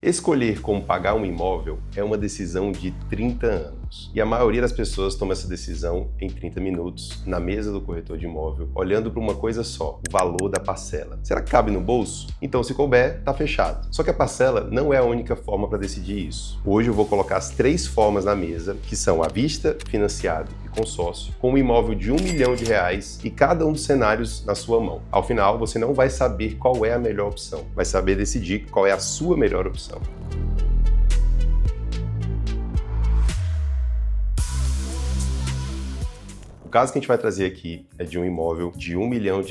Escolher como pagar um imóvel é uma decisão de 30 anos. E a maioria das pessoas toma essa decisão em 30 minutos, na mesa do corretor de imóvel, olhando para uma coisa só, o valor da parcela. Será que cabe no bolso? Então, se couber, tá fechado. Só que a parcela não é a única forma para decidir isso. Hoje eu vou colocar as 3 formas na mesa, que são à vista, financiado e consórcio, com um imóvel de R$1 milhão e cada um dos cenários na sua mão. Ao final, você não vai saber qual é a melhor opção, vai saber decidir qual é a sua melhor opção. O caso que a gente vai trazer aqui é de um imóvel de R$1 milhão.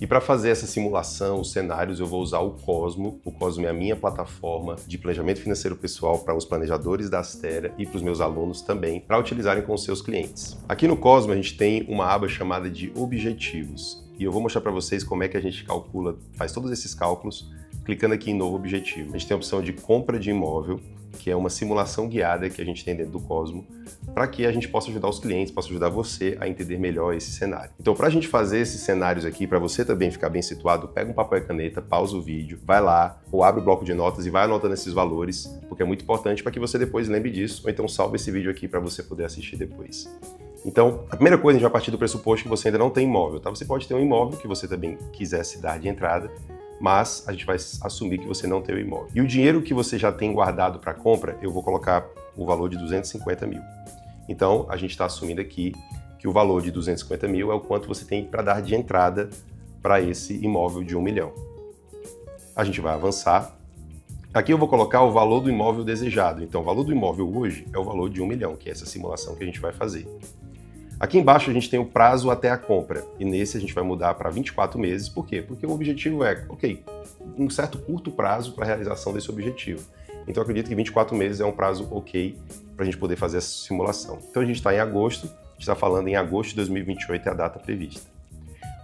E para fazer essa simulação, os cenários, eu vou usar o Cosmo. O Cosmo é a minha plataforma de planejamento financeiro pessoal para os planejadores da Astera e para os meus alunos também, para utilizarem com os seus clientes. Aqui no Cosmo a gente tem uma aba chamada de objetivos. E eu vou mostrar para vocês como é que a gente calcula, faz todos esses cálculos, clicando aqui em novo objetivo. A gente tem a opção de compra de imóvel, que é uma simulação guiada que a gente tem dentro do Cosmo, para que a gente possa ajudar os clientes, possa ajudar você a entender melhor esse cenário. Então, para a gente fazer esses cenários aqui, para você também ficar bem situado, pega um papel e caneta, pausa o vídeo, vai lá, ou abre o bloco de notas e vai anotando esses valores, porque é muito importante para que você depois lembre disso, ou então salve esse vídeo aqui para você poder assistir depois. Então, a primeira coisa, a gente vai partir do pressuposto que você ainda não tem imóvel, tá? Você pode ter um imóvel que você também quisesse dar de entrada, mas a gente vai assumir que você não tem o imóvel. E o dinheiro que você já tem guardado para compra, eu vou colocar o valor de 250 mil. Então, a gente está assumindo aqui que o valor de 250 mil é o quanto você tem para dar de entrada para esse imóvel de R$1 milhão. A gente vai avançar. Aqui eu vou colocar o valor do imóvel desejado. Então, o valor do imóvel hoje é o valor de R$1 milhão, que é essa simulação que a gente vai fazer. Aqui embaixo a gente tem o prazo até a compra, e nesse a gente vai mudar para 24 meses. Por quê? Porque o objetivo é, um certo curto prazo para a realização desse objetivo. Então eu acredito que 24 meses é um prazo ok para a gente poder fazer essa simulação. Então a gente está em agosto, a gente está falando em agosto de 2028 é a data prevista.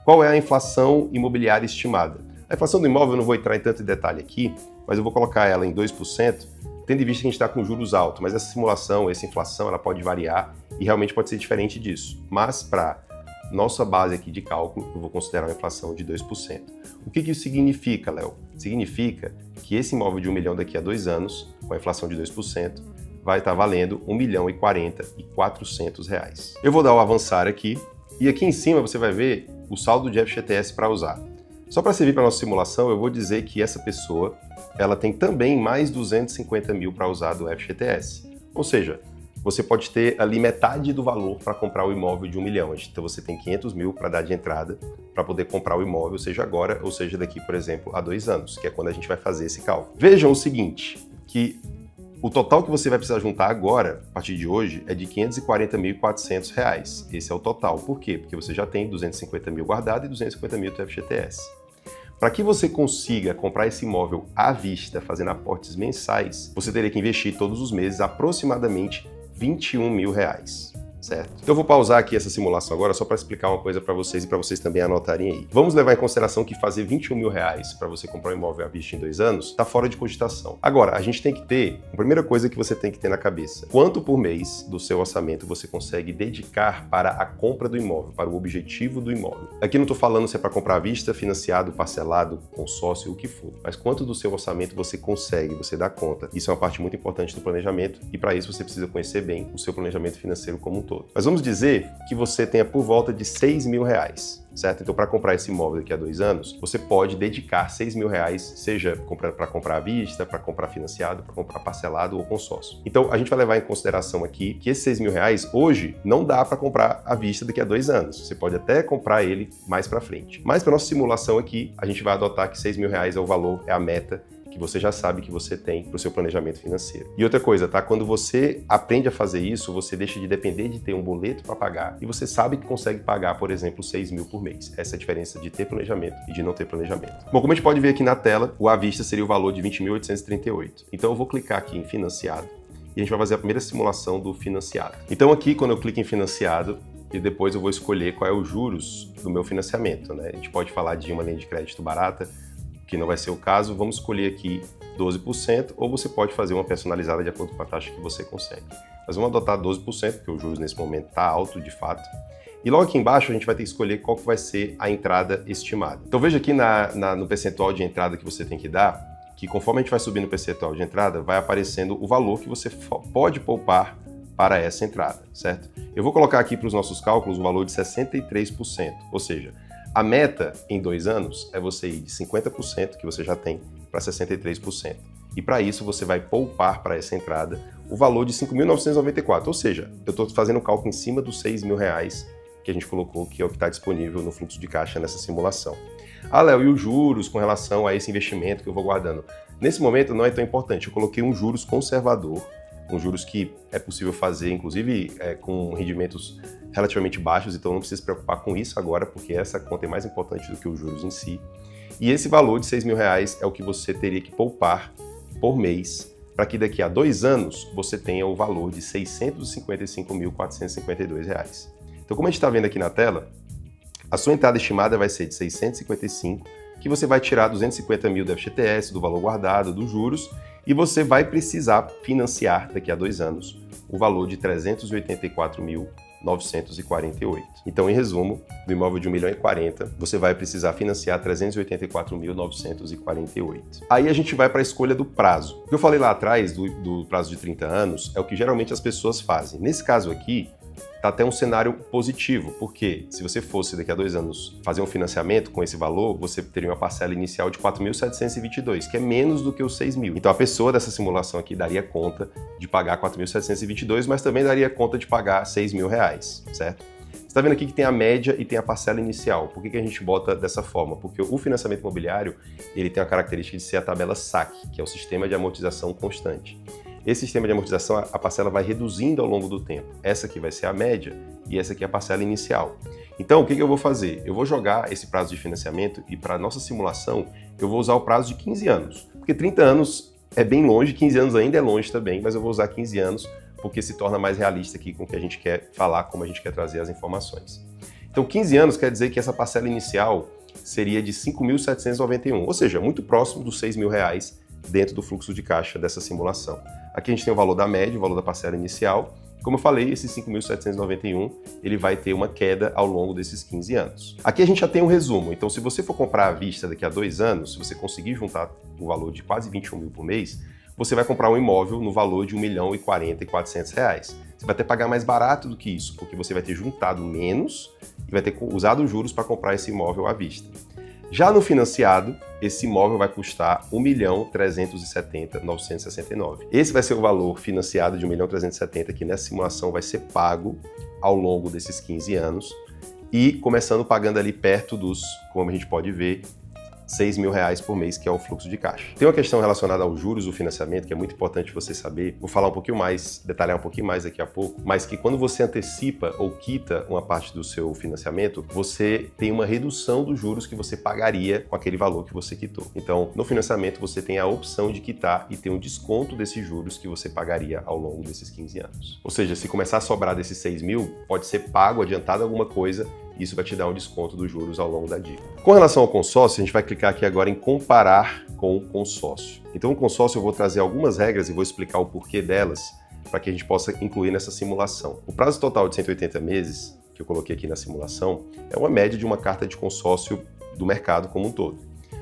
Qual é a inflação imobiliária estimada? A inflação do imóvel eu não vou entrar em tanto detalhe aqui, mas eu vou colocar ela em 2%, tendo em vista que a gente está com juros altos, mas essa simulação, essa inflação, ela pode variar e realmente pode ser diferente disso. Mas para nossa base aqui de cálculo, eu vou considerar uma inflação de 2%. O que isso significa, Léo? Significa que esse imóvel de R$1 milhão daqui a 2 anos, com a inflação de 2%, vai estar valendo R$1.040.400. Eu vou dar o avançar aqui, e aqui em cima você vai ver o saldo de FGTS para usar. Só para servir para a nossa simulação, eu vou dizer que essa pessoa ela tem também mais 250 mil para usar do FGTS. Ou seja, você pode ter ali metade do valor para comprar o imóvel de R$1 milhão. Então você tem 500 mil para dar de entrada para poder comprar o imóvel, seja agora ou seja daqui, por exemplo, a 2 anos, que é quando a gente vai fazer esse cálculo. Vejam o seguinte, que o total que você vai precisar juntar agora, a partir de hoje, é de R$540.400. Esse é o total. Por quê? Porque você já tem 250 mil guardado e 250 mil do FGTS. Para que você consiga comprar esse imóvel à vista, fazendo aportes mensais, você teria que investir todos os meses aproximadamente R$21 mil, certo? Então eu vou pausar aqui essa simulação agora só para explicar uma coisa para vocês e para vocês também anotarem aí. Vamos levar em consideração que fazer R$21 mil para você comprar um imóvel à vista em 2 anos está fora de cogitação. Agora, a gente tem que ter, a primeira coisa que você tem que ter na cabeça, quanto por mês do seu orçamento você consegue dedicar para a compra do imóvel, para o objetivo do imóvel. Aqui não estou falando se é para comprar à vista, financiado, parcelado, consórcio, o que for, mas quanto do seu orçamento você consegue, você dá conta. Isso é uma parte muito importante do planejamento e para isso você precisa conhecer bem o seu planejamento financeiro como um todo. Mas vamos dizer que você tenha por volta de R$6 mil, certo? Então, para comprar esse imóvel daqui a 2 anos, você pode dedicar R$6 mil, seja para comprar à vista, para comprar financiado, para comprar parcelado ou consórcio. Então, a gente vai levar em consideração aqui que esses R$6 mil hoje não dá para comprar à vista daqui a 2 anos. Você pode até comprar ele mais para frente. Mas para nossa simulação aqui, a gente vai adotar que R$6 mil é o valor, é a meta que você já sabe que você tem para o seu planejamento financeiro. E outra coisa, tá? Quando você aprende a fazer isso, você deixa de depender de ter um boleto para pagar e você sabe que consegue pagar, por exemplo, 6 mil por mês. Essa é a diferença de ter planejamento e de não ter planejamento. Bom, como a gente pode ver aqui na tela, o à vista seria o valor de 20.838. Então eu vou clicar aqui em financiado e a gente vai fazer a primeira simulação do financiado. Então aqui, quando eu clico em financiado, e depois eu vou escolher qual é os juros do meu financiamento, né? A gente pode falar de uma linha de crédito barata, que não vai ser o caso, vamos escolher aqui 12%, ou você pode fazer uma personalizada de acordo com a taxa que você consegue. Mas vamos adotar 12%, porque os juros nesse momento está alto de fato. E logo aqui embaixo a gente vai ter que escolher qual que vai ser a entrada estimada. Então veja aqui no percentual de entrada que você tem que dar, que conforme a gente vai subindo o percentual de entrada, vai aparecendo o valor que você pode poupar para essa entrada, certo? Eu vou colocar aqui para os nossos cálculos o valor de 63%, ou seja, a meta em 2 anos é você ir de 50% que você já tem para 63%. E para isso você vai poupar para essa entrada o valor de R$ 5.994, ou seja, eu estou fazendo um cálculo em cima dos R$ 6.000 que a gente colocou, que é o que está disponível no fluxo de caixa nessa simulação. Ah, Léo, e os juros com relação a esse investimento que eu vou guardando? Nesse momento não é tão importante, eu coloquei um juros conservador, um juros que é possível fazer, inclusive com rendimentos relativamente baixos, então não precisa se preocupar com isso agora, porque essa conta é mais importante do que os juros em si. E esse valor de R$ 6.000 é o que você teria que poupar por mês, para que daqui a 2 anos você tenha o valor de R$ 655.452. Então, como a gente está vendo aqui na tela, a sua entrada estimada vai ser de 655, que você vai tirar 250 mil do FGTS, do valor guardado, dos juros, e você vai precisar financiar daqui a 2 anos o valor de 384.948. Então, em resumo, do imóvel de 1.040.000, você vai precisar financiar 384.948. Aí a gente vai para a escolha do prazo. O que eu falei lá atrás do prazo de 30 anos é o que geralmente as pessoas fazem. Nesse caso aqui, está até um cenário positivo, porque se você fosse daqui a 2 anos fazer um financiamento com esse valor, você teria uma parcela inicial de 4.722, que é menos do que os 6.000. Então a pessoa dessa simulação aqui daria conta de pagar 4.722, mas também daria conta de pagar R$ 6.000, certo? Você está vendo aqui que tem a média e tem a parcela inicial. Por que a gente bota dessa forma? Porque o financiamento imobiliário ele tem a característica de ser a tabela SAC, que é o sistema de amortização constante. Esse sistema de amortização, a parcela vai reduzindo ao longo do tempo. Essa aqui vai ser a média e essa aqui é a parcela inicial. Então, o que eu vou fazer? Eu vou jogar esse prazo de financiamento e para a nossa simulação, eu vou usar o prazo de 15 anos. Porque 30 anos é bem longe, 15 anos ainda é longe também, mas eu vou usar 15 anos porque se torna mais realista aqui com o que a gente quer falar, como a gente quer trazer as informações. Então, 15 anos quer dizer que essa parcela inicial seria de 5.791, ou seja, muito próximo dos R$ 6.000 dentro do fluxo de caixa dessa simulação. Aqui a gente tem o valor da média, o valor da parcela inicial. Como eu falei, esse 5.791 ele vai ter uma queda ao longo desses 15 anos. Aqui a gente já tem um resumo, então se você for comprar à vista daqui a 2 anos, se você conseguir juntar o valor de quase 21 mil por mês, você vai comprar um imóvel no valor de R$ 1.040.400. Você vai ter que pagar mais barato do que isso, porque você vai ter juntado menos e vai ter usado os juros para comprar esse imóvel à vista. Já no financiado, esse imóvel vai custar R$ 1.370.969. Esse vai ser o valor financiado de R$ 1.370.000, que nessa simulação vai ser pago ao longo desses 15 anos e começando pagando ali perto dos, como a gente pode ver, R$ 6.000 por mês, que é o fluxo de caixa. Tem uma questão relacionada aos juros do financiamento, que é muito importante você saber. Vou falar um pouquinho mais, detalhar um pouquinho mais daqui a pouco, mas que quando você antecipa ou quita uma parte do seu financiamento, você tem uma redução dos juros que você pagaria com aquele valor que você quitou. Então, no financiamento, você tem a opção de quitar e ter um desconto desses juros que você pagaria ao longo desses 15 anos. Ou seja, se começar a sobrar desses 6.000, pode ser pago, adiantado alguma coisa, isso vai te dar um desconto dos juros ao longo da dívida. Com relação ao consórcio, a gente vai clicar aqui agora em comparar com o consórcio. Então, o consórcio eu vou trazer algumas regras e vou explicar o porquê delas para que a gente possa incluir nessa simulação. O prazo total de 180 meses, que eu coloquei aqui na simulação, é uma média de uma carta de consórcio do mercado como um todo.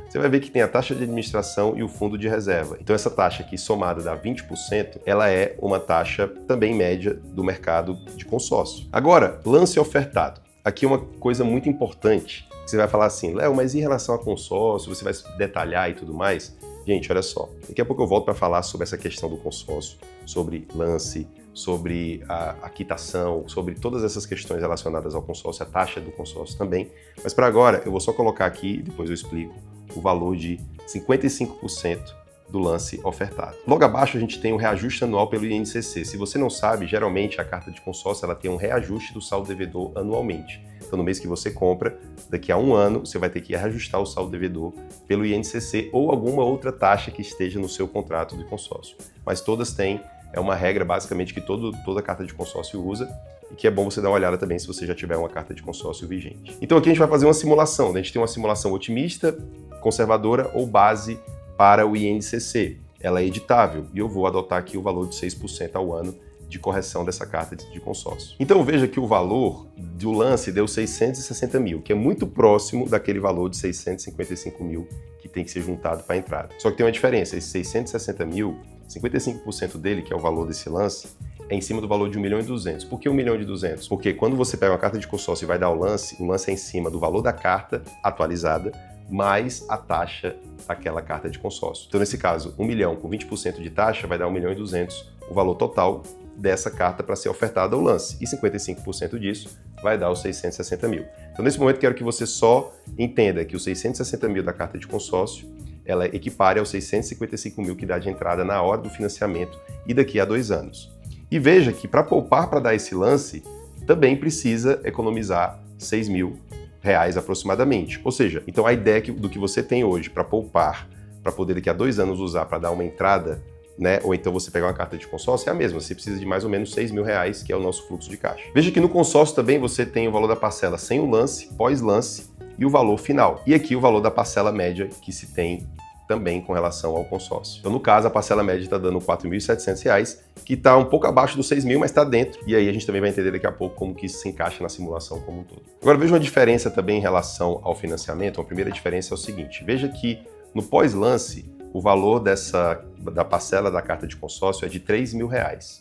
Você vai ver que tem a taxa de administração e o fundo de reserva. Então essa taxa aqui somada dá 20%, ela é uma taxa também média do mercado de consórcio. Agora, lance ofertado. Aqui uma coisa muito importante, você vai falar assim, Léo, mas em relação a consórcio, você vai detalhar e tudo mais? Gente, olha só, daqui a pouco eu volto para falar sobre essa questão do consórcio, sobre lance, sobre a quitação, sobre todas essas questões relacionadas ao consórcio, a taxa do consórcio também. Mas para agora, eu vou só colocar aqui, depois eu explico, o valor de 55% do lance ofertado. Logo abaixo a gente tem o reajuste anual pelo INCC. Se você não sabe, geralmente a carta de consórcio ela tem um reajuste do saldo devedor anualmente. Então no mês que você compra, daqui a 1 ano, você vai ter que reajustar o saldo devedor pelo INCC ou alguma outra taxa que esteja no seu contrato de consórcio. Mas todas têm, é uma regra basicamente que toda carta de consórcio usa e que é bom você dar uma olhada também se você já tiver uma carta de consórcio vigente. Então aqui a gente vai fazer uma simulação, né? A gente tem uma simulação otimista, conservadora ou base para o INCC. Ela é editável e eu vou adotar aqui o valor de 6% ao ano de correção dessa carta de consórcio. Então veja que o valor do lance deu 660 mil, que é muito próximo daquele valor de 655 mil que tem que ser juntado para a entrada. Só que tem uma diferença, esse 660 mil, 55% dele, que é o valor desse lance, é em cima do valor de 1.200.000. Por que 1.200.000? Porque quando você pega uma carta de consórcio e vai dar o lance é em cima do valor da carta atualizada, mais a taxa daquela carta de consórcio. Então, nesse caso, 1 milhão com 20% de taxa vai dar 1.200.000, o valor total dessa carta para ser ofertada ao lance. E 55% disso vai dar os 660 mil. Então, nesse momento, quero que você só entenda que os 660 mil da carta de consórcio, ela equipare aos 655 mil que dá de entrada na hora do financiamento e daqui a 2 anos. E veja que para poupar para dar esse lance, também precisa economizar 6 mil reais aproximadamente. Ou seja, então a ideia do que você tem hoje para poupar, para poder daqui a 2 anos usar para dar uma entrada, né? Ou então você pegar uma carta de consórcio, é a mesma. Você precisa de mais ou menos 6 mil reais, que é o nosso fluxo de caixa. Veja que no consórcio também você tem o valor da parcela sem o lance, pós-lance e o valor final. E aqui o valor da parcela média que se tem também com relação ao consórcio. Então, no caso, a parcela média está dando R$ 4.700, que está um pouco abaixo dos 6 mil, mas está dentro. E aí a gente também vai entender daqui a pouco como que isso se encaixa na simulação como um todo. Agora, veja uma diferença também em relação ao financiamento. A primeira diferença é o seguinte. Veja que no pós-lance, o valor da parcela da carta de consórcio é de R$ 3 mil.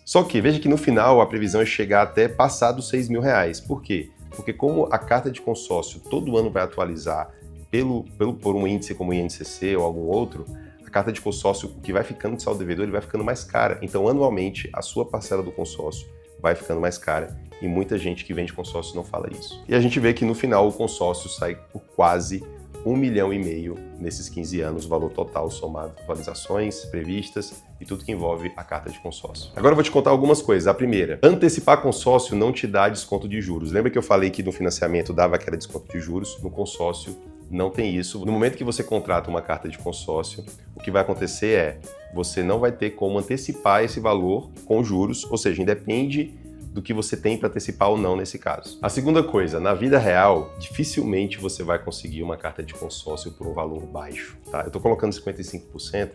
Só que veja que no final a previsão é chegar até passar dos R$ 6 mil. Por quê? Porque como a carta de consórcio todo ano vai atualizar por um índice como o INCC ou algum outro, a carta de consórcio que vai ficando de saldo devedor, ele vai ficando mais cara. Então, anualmente, a sua parcela do consórcio vai ficando mais cara e muita gente que vende consórcio não fala isso. E a gente vê que no final o consórcio sai por quase 1,5 milhão nesses 15 anos, o valor total somado, atualizações previstas e tudo que envolve a carta de consórcio. Agora eu vou te contar algumas coisas. A primeira, antecipar consórcio não te dá desconto de juros. Lembra que eu falei que no financiamento dava aquele desconto de juros? No consórcio não tem isso. No momento que você contrata uma carta de consórcio, o que vai acontecer é, você não vai ter como antecipar esse valor com juros, ou seja, independe do que você tem para antecipar ou não nesse caso. A segunda coisa, na vida real, dificilmente você vai conseguir uma carta de consórcio por um valor baixo, tá? Eu estou colocando 55%,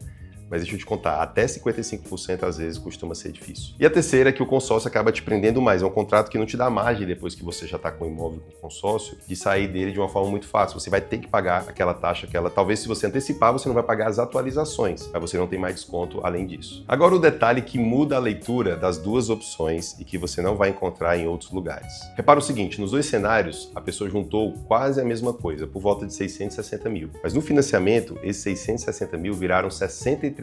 mas deixa eu te contar, até 55% às vezes costuma ser difícil. E a terceira é que o consórcio acaba te prendendo mais, é um contrato que não te dá margem depois que você já está com o imóvel com o consórcio, de sair dele de uma forma muito fácil. Você vai ter que pagar aquela taxa, talvez se você antecipar, você não vai pagar as atualizações, mas você não tem mais desconto além disso. Agora o detalhe que muda a leitura das duas opções e que você não vai encontrar em outros lugares. Repara o seguinte, nos 2 cenários, a pessoa juntou quase a mesma coisa, por volta de 660 mil. Mas no financiamento, esses 660 mil viraram 63%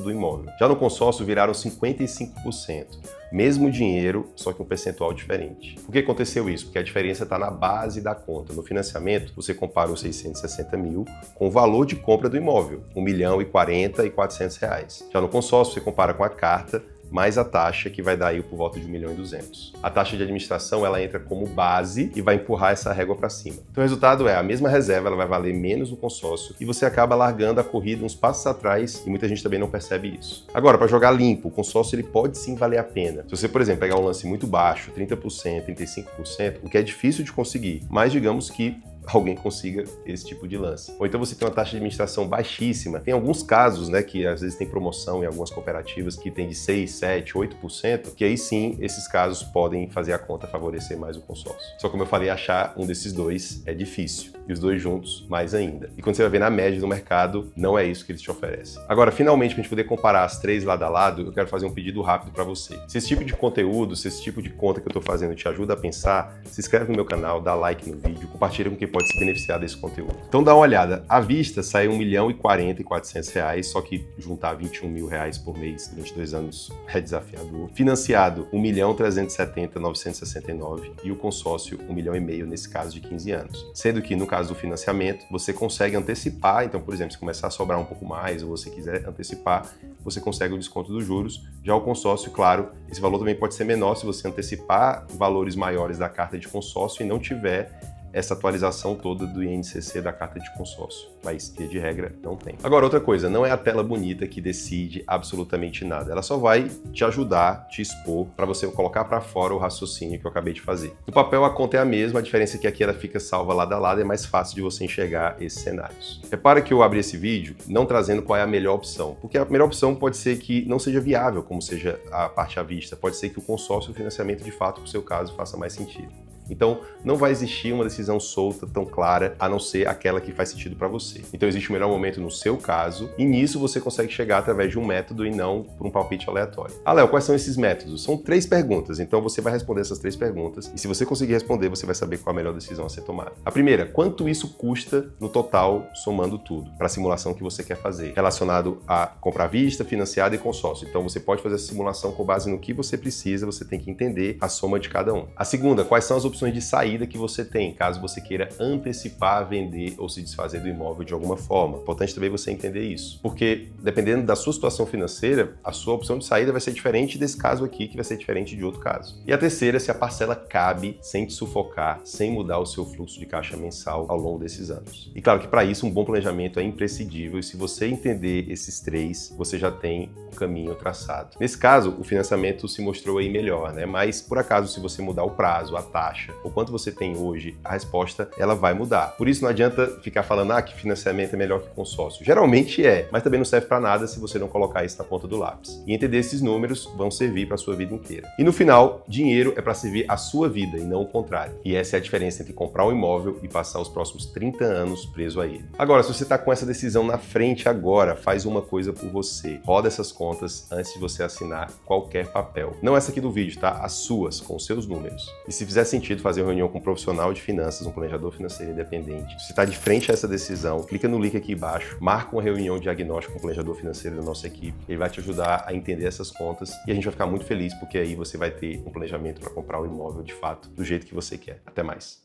do imóvel. Já no consórcio viraram 55%. Mesmo dinheiro, só que um percentual diferente. Por que aconteceu isso? Porque a diferença está na base da conta. No financiamento, você compara os 660 mil com o valor de compra do imóvel, R$ 1.040.400. Já no consórcio, você compara com a carta, mais a taxa, que vai dar aí por volta de 1.200.000. A taxa de administração, ela entra como base e vai empurrar essa régua para cima. Então o resultado é, a mesma reserva, ela vai valer menos no consórcio e você acaba largando a corrida uns passos atrás e muita gente também não percebe isso. Agora, para jogar limpo, o consórcio ele pode sim valer a pena. Se você, por exemplo, pegar um lance muito baixo, 30%, 35%, o que é difícil de conseguir, mas digamos que alguém consiga esse tipo de lance. Ou então você tem uma taxa de administração baixíssima. Tem alguns casos, né, que às vezes tem promoção em algumas cooperativas que tem de 6, 7, 8%, que aí sim, esses casos podem fazer a conta favorecer mais o consórcio. Só como eu falei, achar um desses dois é difícil. E os dois juntos, mais ainda. E quando você vai ver na média do mercado, não é isso que eles te oferecem. Agora, finalmente, para a gente poder comparar as 3 lado a lado, eu quero fazer um pedido rápido para você. Se esse tipo de conteúdo, se esse tipo de conta que eu estou fazendo te ajuda a pensar, se inscreve no meu canal, dá like no vídeo, compartilha com quem pode se beneficiar desse conteúdo. Então dá uma olhada. À vista saiu R$1.040.400, só que juntar R$21 mil por mês durante 2 anos é desafiador. Financiado R$1.370.969 e o consórcio R$1,5 milhão nesse caso de 15 anos. Sendo que no caso do financiamento, você consegue antecipar, então, por exemplo, se começar a sobrar um pouco mais ou você quiser antecipar, você consegue o desconto dos juros. Já o consórcio, claro, esse valor também pode ser menor se você antecipar valores maiores da carta de consórcio e não tiver essa atualização toda do INCC da carta de consórcio, mas, via de regra, não tem. Agora, outra coisa, não é a tela bonita que decide absolutamente nada. Ela só vai te ajudar, te expor, para você colocar para fora o raciocínio que eu acabei de fazer. No papel, a conta é a mesma, a diferença é que aqui ela fica salva lado a lado, é mais fácil de você enxergar esses cenários. Repara que eu abri esse vídeo não trazendo qual é a melhor opção, porque a melhor opção pode ser que não seja viável, como seja a parte à vista, pode ser que o consórcio e o financiamento, de fato, para o seu caso, faça mais sentido. Então, não vai existir uma decisão solta, tão clara, a não ser aquela que faz sentido para você. Então, existe o melhor momento no seu caso, e nisso você consegue chegar através de um método e não por um palpite aleatório. Ah, Léo, quais são esses métodos? São 3 perguntas, então você vai responder essas 3 perguntas, e se você conseguir responder, você vai saber qual a melhor decisão a ser tomada. A primeira, quanto isso custa no total, somando tudo, para a simulação que você quer fazer, relacionado a compra à vista, financiada e consórcio. Então, você pode fazer essa simulação com base no que você precisa, você tem que entender a soma de cada um. A segunda, quais são as opções de saída que você tem, caso você queira antecipar, vender ou se desfazer do imóvel de alguma forma. Importante também você entender isso, porque dependendo da sua situação financeira, a sua opção de saída vai ser diferente desse caso aqui, que vai ser diferente de outro caso. E a terceira, se a parcela cabe sem te sufocar, sem mudar o seu fluxo de caixa mensal ao longo desses anos. E claro que para isso um bom planejamento é imprescindível, e se você entender esses 3, você já tem o caminho traçado. Nesse caso, o financiamento se mostrou aí melhor, né? Mas por acaso, se você mudar o prazo, a taxa, o quanto você tem hoje, a resposta ela vai mudar. Por isso não adianta ficar falando que financiamento é melhor que consórcio. Geralmente é, mas também não serve para nada se você não colocar isso na ponta do lápis. E entender esses números vão servir para a sua vida inteira. E no final, dinheiro é para servir a sua vida e não o contrário. E essa é a diferença entre comprar um imóvel e passar os próximos 30 anos preso a ele. Agora, se você está com essa decisão na frente agora, faz uma coisa por você. Roda essas contas antes de você assinar qualquer papel. Não essa aqui do vídeo, tá? As suas, com os seus números. E se fizer sentido fazer uma reunião com um profissional de finanças, um planejador financeiro independente, se está de frente a essa decisão, clica no link aqui embaixo, marca uma reunião de diagnóstico com um planejador financeiro da nossa equipe. Ele vai te ajudar a entender essas contas e a gente vai ficar muito feliz porque aí você vai ter um planejamento para comprar o imóvel de fato do jeito que você quer. Até mais.